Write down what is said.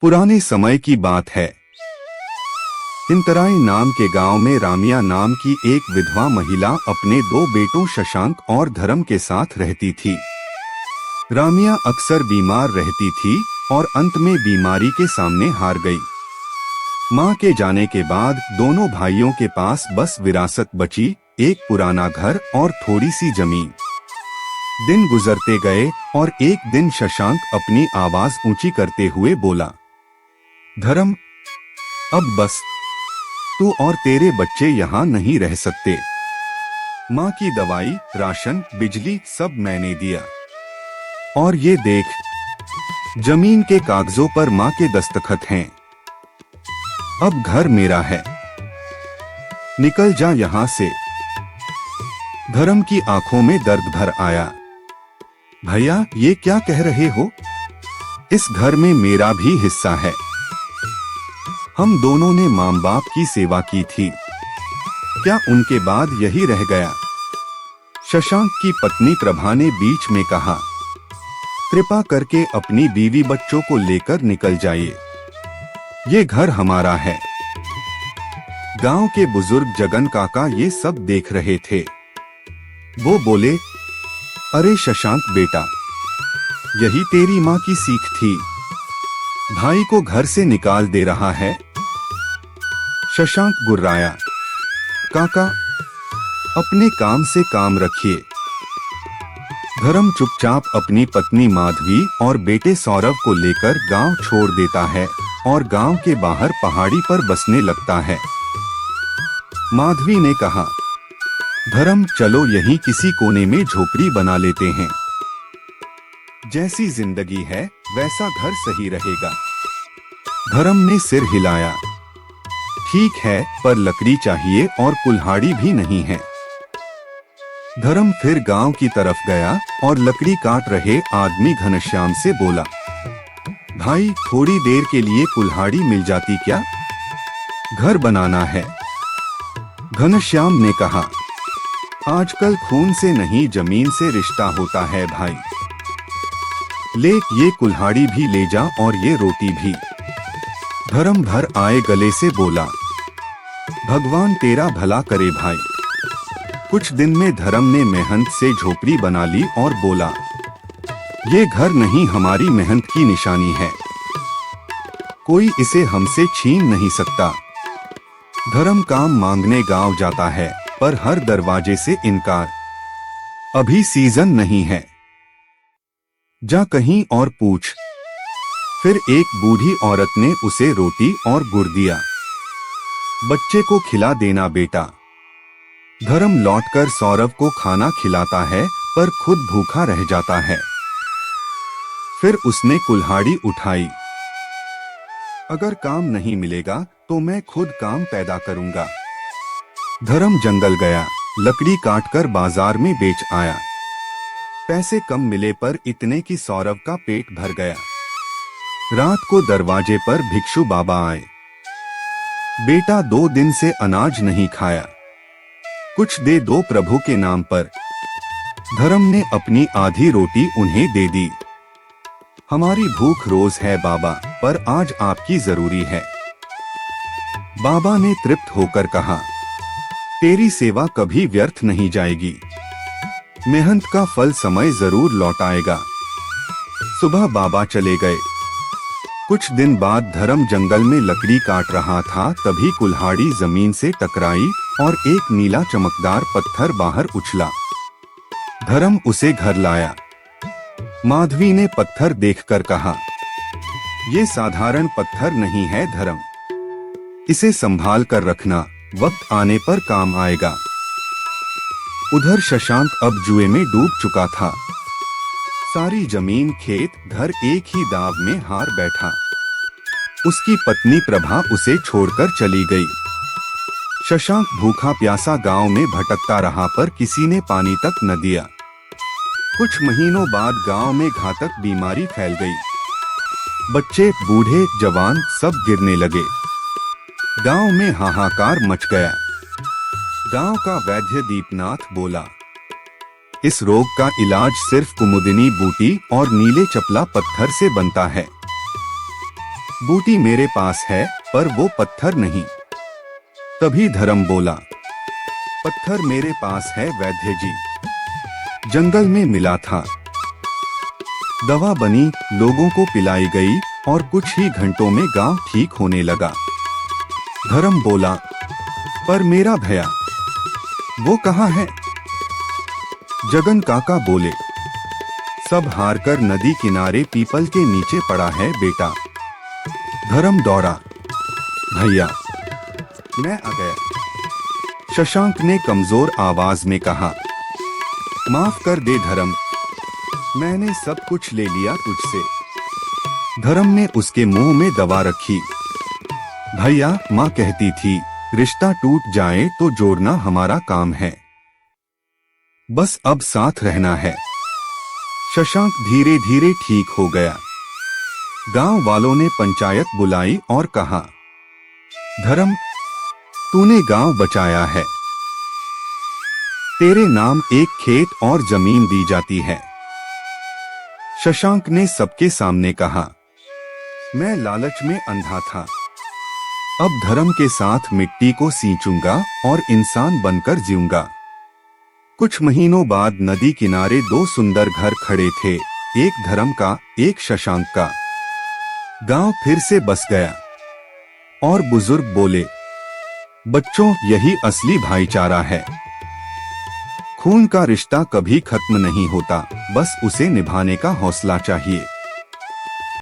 पुराने समय की बात है। इंतराई नाम के गांव में रामिया नाम की एक विधवा महिला अपने दो बेटों शशांक और धर्म के साथ रहती थी। रामिया अक्सर बीमार रहती थी और अंत में बीमारी के सामने हार गई। मां के जाने के बाद दोनों भाइयों के पास बस विरासत बची, एक पुराना घर और थोड़ी सी जमीन। दिन गुजरते गए और एक दिन शशांक अपनी आवाज ऊंची करते हुए बोला, धर्म, अब बस, तू और तेरे बच्चे यहाँ नहीं रह सकते। माँ की दवाई, राशन, बिजली सब मैंने दिया। और ये देख, जमीन के कागजों पर माँ के दस्तखत हैं। अब घर मेरा है, निकल जा यहाँ से। धर्म की आंखों में दर्द भर आया। भैया, ये क्या कह रहे हो? इस घर में मेरा भी हिस्सा है। हम दोनों ने मां बाप की सेवा की थी, क्या उनके बाद यही रह गया? शशांक की पत्नी प्रभा ने बीच में कहा, कृपा करके अपनी बीवी बच्चों को लेकर निकल जाइए, ये घर हमारा है। गांव के बुजुर्ग जगन काका ये सब देख रहे थे। वो बोले, अरे शशांक बेटा, यही तेरी माँ की सीख थी, भाई को घर से निकाल दे रहा है। शशांक गुर्राया, काका, अपने काम से काम रखिए। धर्म चुपचाप अपनी पत्नी माधवी और बेटे सौरभ को लेकर गांव छोड़ देता है और गांव के बाहर पहाड़ी पर बसने लगता है। माधवी ने कहा, धर्म, चलो यहीं किसी कोने में झोपड़ी बना लेते हैं। जैसी जिंदगी है वैसा घर सही रहेगा। धर्म ने सिर हिलाया, ठीक है, पर लकड़ी चाहिए और कुल्हाड़ी भी नहीं है। धर्म फिर गांव की तरफ गया और लकड़ी काट रहे आदमी घनश्याम से बोला, भाई, थोड़ी देर के लिए कुल्हाड़ी मिल जाती क्या? घर बनाना है। घनश्याम ने कहा, आजकल खून से नहीं जमीन से रिश्ता होता है भाई। ले, ये कुल्हाड़ी भी ले जा और ये रोटी भी। धर्म भर आए गले से बोला, भगवान तेरा भला करे भाई। कुछ दिन में धर्म ने मेहनत से झोपड़ी बना ली और बोला, ये घर नहीं, हमारी मेहनत की निशानी है, कोई इसे हमसे छीन नहीं सकता। धर्म काम मांगने गांव जाता है, पर हर दरवाजे से इनकार। अभी सीजन नहीं है, जा कहीं और पूछ। फिर एक बूढ़ी औरत ने उसे रोटी और गुड़ दिया, बच्चे को खिला देना बेटा। धर्म लौटकर सौरभ को खाना खिलाता है, पर खुद भूखा रह जाता है। फिर उसने कुल्हाड़ी उठाई, अगर काम नहीं मिलेगा तो मैं खुद काम पैदा करूंगा। धर्म जंगल गया, लकड़ी काटकर बाजार में बेच आया। पैसे कम मिले, पर इतने कि सौरभ का पेट भर गया। रात को दरवाजे पर भिक्षु बाबा आए, बेटा, 2 दिन से अनाज नहीं खाया, कुछ दे दो प्रभु के नाम पर। धर्म ने अपनी आधी रोटी उन्हें दे दी। हमारी भूख रोज है बाबा, पर आज आपकी जरूरी है। बाबा ने तृप्त होकर कहा, तेरी सेवा कभी व्यर्थ नहीं जाएगी, मेहनत का फल समय जरूर लौटाएगा। सुबह बाबा चले गए। कुछ दिन बाद धर्म जंगल में लकड़ी काट रहा था, तभी कुल्हाड़ी जमीन से टकराई और एक नीला चमकदार पत्थर बाहर उछला। धर्म उसे घर लाया। माधवी ने पत्थर देखकर कहा, ये साधारण पत्थर नहीं है धर्म, इसे संभाल कर रखना, वक्त आने पर काम आएगा। उधर शशांक अब जुए में डूब चुका था। सारी जमीन, खेत, घर एक ही दाव में हार बैठा। उसकी पत्नी प्रभा उसे छोड़कर चली गई। शशांक भूखा प्यासा गांव में भटकता रहा, पर किसी ने पानी तक न दिया। कुछ महीनों बाद गांव में घातक बीमारी फैल गई। बच्चे, बूढ़े, जवान सब गिरने लगे। गांव में हाहाकार मच गया। गांव का वैद्य दीपनाथ बोला, इस रोग का इलाज सिर्फ कुमुदिनी बूटी और नीले चपला पत्थर से बनता है। बूटी मेरे पास है पर वो पत्थर नहीं। तभी धर्म बोला, पत्थर मेरे पास है वैद्य जी, जंगल में मिला था। दवा बनी, लोगों को पिलाई गई और कुछ ही घंटों में गांव ठीक होने लगा। धर्म बोला, पर मेरा भैया वो कहाँ है? जगन काका बोले, सब हारकर नदी किनारे पीपल के नीचे पड़ा है बेटा। धर्म दौड़ा, भैया मैं आ गया। शशांक ने कमजोर आवाज में कहा, माफ कर दे धर्म, मैंने सब कुछ ले लिया तुझसे। धर्म ने उसके मुंह में दवा रखी। भैया माँ कहती थी, रिश्ता टूट जाए तो जोड़ना हमारा काम है, बस अब साथ रहना है। शशांक धीरे धीरे ठीक हो गया। गांव वालों ने पंचायत बुलाई और कहा, धर्म तूने गांव बचाया है, तेरे नाम एक खेत और जमीन दी जाती है। शशांक ने सबके सामने कहा, मैं लालच में अंधा था, अब धर्म के साथ मिट्टी को सींचूंगा और इंसान बनकर जीऊंगा। कुछ महीनों बाद नदी किनारे दो सुंदर घर खड़े थे, एक धर्म का, एक शशांक का। गांव फिर से बस गया और बुजुर्ग बोले, बच्चों यही असली भाईचारा है। खून का रिश्ता कभी खत्म नहीं होता, बस उसे निभाने का हौसला चाहिए।